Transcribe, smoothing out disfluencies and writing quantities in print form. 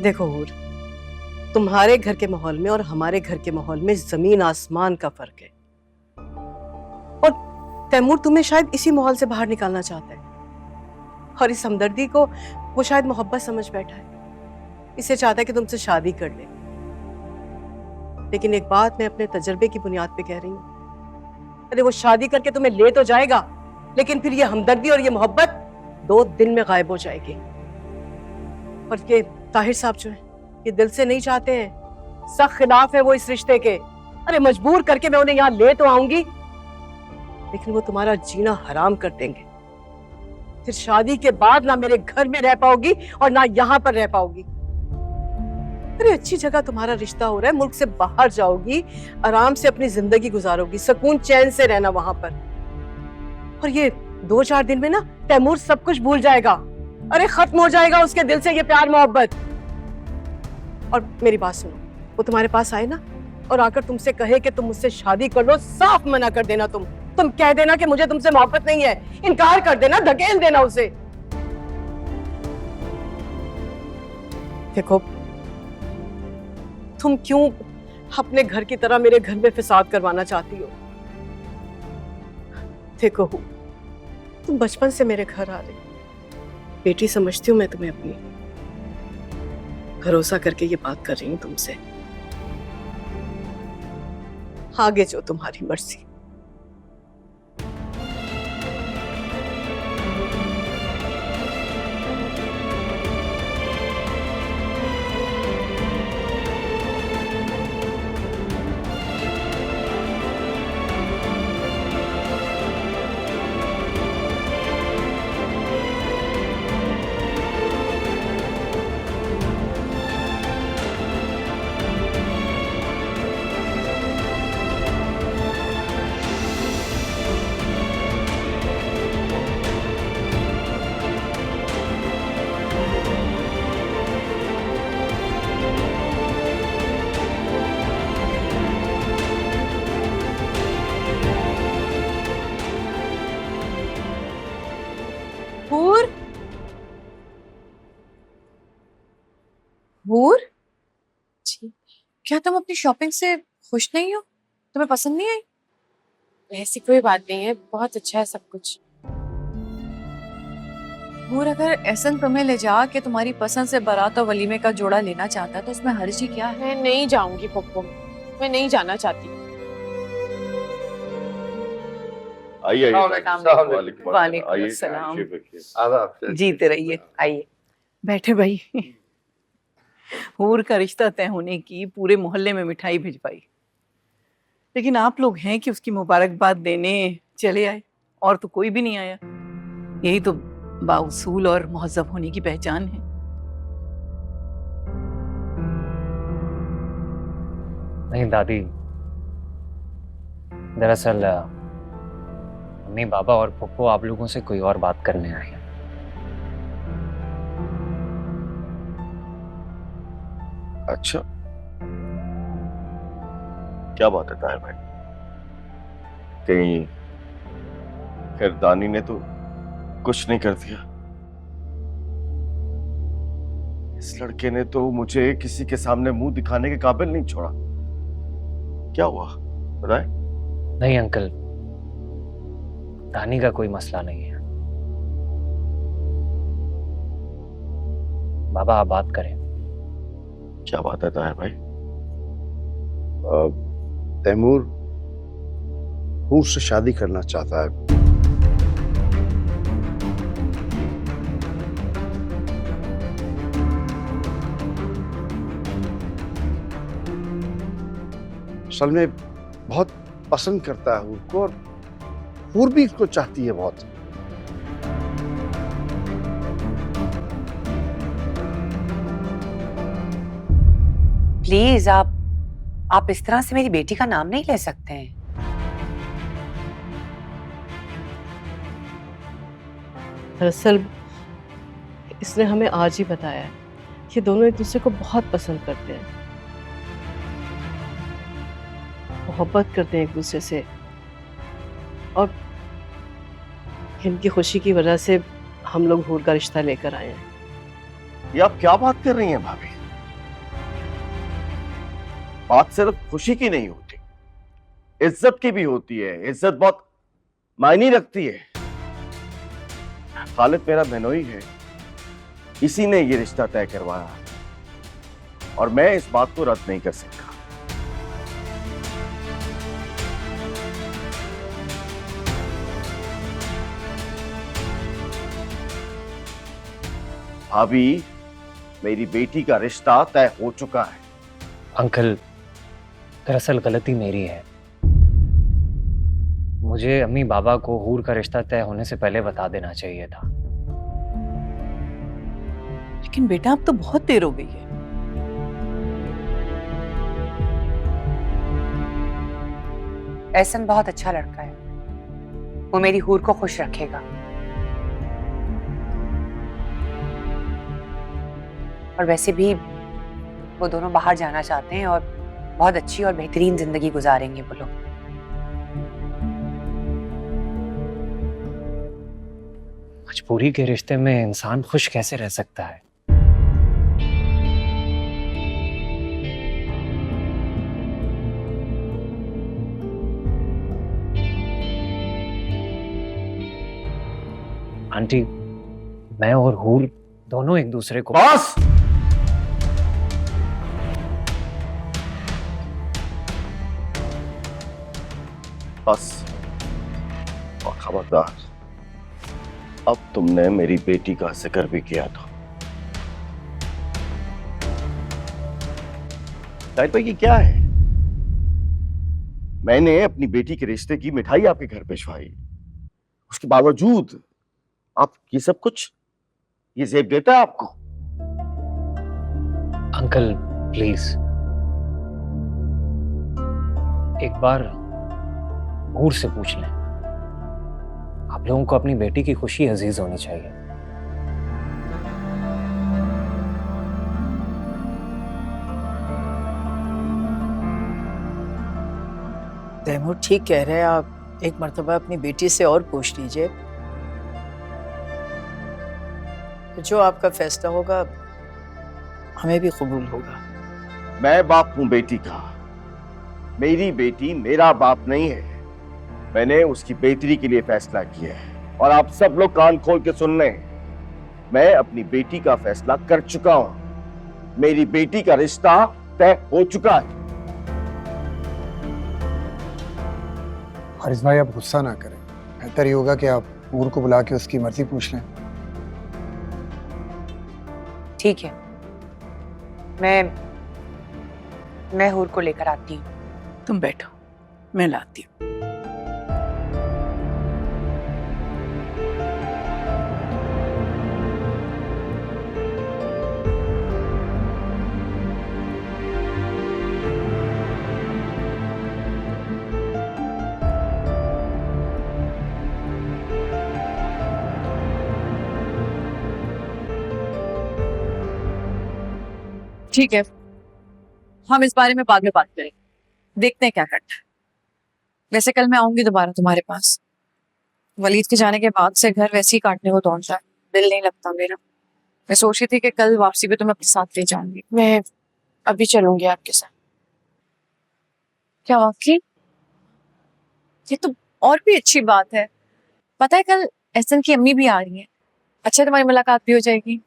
देखो हूर, तुम्हारे घर के माहौल में और हमारे घर के माहौल में जमीन आसमान का फर्क है। और तैमूर तुम्हें शायद इसी माहौल से बाहर निकालना चाहता है, और इस हमदर्दी को वो शायद मोहब्बत समझ बैठा है। इसे चाहता है कि तुमसे शादी कर ले। लेकिन एक बात मैं अपने तजर्बे की बुनियाद पे कह रही हूँ, अरे वो शादी करके तुम्हें ले तो जाएगा, लेकिन फिर ये हमदर्दी और ये मोहब्बत 2 दिन में गायब हो जाएगी। और ये ताहिर साहब जो है, ये दिल से नहीं चाहते हैं, सख्त खिलाफ है वो इस रिश्ते के। अरे मजबूर करके मैं उन्हें यहाँ ले तो आऊंगी, लेकिन वो तुम्हारा जीना हराम कर देंगे। फिर शादी के बाद ना मेरे घर में रह पाओगी और ना यहाँ पर रह पाओगी। अरे अच्छी जगह तुम्हारा रिश्ता हो रहा है, मुल्क से बाहर जाओगी, आराम से अपनी जिंदगी गुजारोगी, सुकून चैन से रहना वहां पर। और ये 2-4 दिन में ना तैमूर सब कुछ भूल जाएगा। अरे खत्म हो जाएगा उसके दिल से ये प्यार मोहब्बत। और मेरी बात सुनो, वो तुम्हारे पास आए ना और आकर तुमसे कहे कि तुम मुझसे शादी कर लो, साफ मना कर देना। तुम कह देना कि मुझे तुमसे मोहब्बत नहीं है, इनकार कर देना, धकेल देना उसे। देखो, तुम क्यों अपने घर की तरह मेरे घर में फिसाद करवाना चाहती हो? देखो, तुम बचपन से मेरे घर आ रही, बेटी समझती हूँ मैं तुम्हें अपनी, भरोसा करके ये बात कर रही हूँ तुमसे। आगे जो तुम्हारी मर्जी। हूर जी, क्या तुम अपनी शॉपिंग से खुश नहीं हो? तुम्हें पसंद नहीं आई? ऐसी कोई बात नहीं है, बहुत अच्छा है सब कुछ। हूर, अगर एहसन तुम्हें ले जा के तुम्हारी पसंद से बारात और वलीमे का जोड़ा लेना चाहता है तो उसमें हर्जी क्या है? मैं नहीं जाऊंगी पप्पू, मैं नहीं जाना चाहती। आइए वालेकुम सलाम। जीते रहिए, आइए बैठे भाई। हूर का रिश्ता तय होने की पूरे मोहल्ले में मिठाई भिजवाई, लेकिन आप लोग हैं कि उसकी मुबारकबाद देने चले आए, और तो कोई भी नहीं आया। यही तो बाउसूल और मुहज्जब होने की पहचान है। नहीं दादी, दरअसल मम्मी, बाबा और पप्पू आप लोगों से कोई और बात करने आए हैं। अच्छा, क्या बात है ताहिर भाई? कहीं खैर दानी ने तो कुछ नहीं कर दिया? इस लड़के ने तो मुझे किसी के सामने मुंह दिखाने के काबिल नहीं छोड़ा। क्या हुआ बताए? नहीं अंकल, दानी का कोई मसला नहीं है। बाबा आप बात करें। क्या बात है ताहिर भाई? तैमूर हूर से शादी करना चाहता है। असल में बहुत पसंद करता है हूर को, और हूर भी इसको चाहती है बहुत। प्लीज आप इस तरह से मेरी बेटी का नाम नहीं ले सकते हैं। दरअसल इसने हमें आज ही बताया है कि दोनों एक दूसरे को बहुत पसंद करते हैं, मोहब्बत करते हैं एक दूसरे से, और इनकी खुशी की वजह से हम लोग हूर का रिश्ता लेकर आए हैं। ये आप क्या बात कर रही हैं भाभी? बात सिर्फ खुशी की नहीं होती, इज्जत की भी होती है। इज्जत बहुत मायने रखती है। खालिद मेरा बहनोई है, इसी ने ये रिश्ता तय करवाया और मैं इस बात को रद्द नहीं कर सकता। भाभी, मेरी बेटी का रिश्ता तय हो चुका है। अंकल, दरअसल गलती मेरी है। मुझे अम्मी बाबा को हूर का रिश्ता तय होने से पहले बता देना चाहिए था। लेकिन बेटा अब तो बहुत देर हो गई है। एहसन बहुत अच्छा लड़का है, वो मेरी हूर को खुश रखेगा। और वैसे भी वो दोनों बाहर जाना चाहते हैं और बहुत अच्छी और बेहतरीन जिंदगी गुजारेंगे वो लोग। मजबूरी के रिश्ते में इंसान खुश कैसे रह सकता है? आंटी, मैं और हूर दोनों एक दूसरे को बस, बस और खबरदार, अब तुमने मेरी बेटी का जिक्र भी किया था। शाहिद भाई, ये क्या है? मैंने अपनी बेटी के रिश्ते की मिठाई आपके घर भिजवाई, उसके बावजूद आप ये सब कुछ, ये जेब देता है आपको? अंकल प्लीज, एक बार हूर से पूछ लें। आप लोगों को अपनी बेटी की खुशी अजीज होनी चाहिए। तैमूर ठीक कह रहे हैं, आप एक मर्तबा अपनी बेटी से और पूछ लीजिए। जो आपका फैसला होगा हमें भी कबूल होगा। मैं बाप हूं बेटी का, मेरी बेटी मेरा बाप नहीं है। मैंने उसकी बेहतरी के लिए फैसला किया है और आप सब लोग कान खोल के सुन लें। मैं अपनी बेटी का फैसला कर चुका हूं। मेरी बेटी का रिश्ता तय हो चुका है। हारिस भाई, आप गुस्सा ना करें। बेहतर ये होगा कि आप हूर को बुला के उसकी मर्जी पूछ लें। ठीक है, मैं हूर को लेकर आती हूँ। तुम बैठो, मैं लाती हूँ। ठीक है, हम इस बारे में बाद में बात करेंगे, देखते हैं क्या करना है। वैसे कल मैं आऊंगी दोबारा तुम्हारे पास। वलीद के जाने के बाद से घर वैसे ही काटने को दौड़ रहा है, दिल नहीं लगता मेरा। मैं सोच रही थी कि कल वापसी पे तुम्हें अपने साथ ले जाऊंगी। मैं अभी चलूंगी आपके साथ। क्या वाकई? ये तो और भी अच्छी बात है। पता है कल एहसन की अम्मी भी आ रही है। अच्छा, तुम्हारी मुलाकात भी हो जाएगी।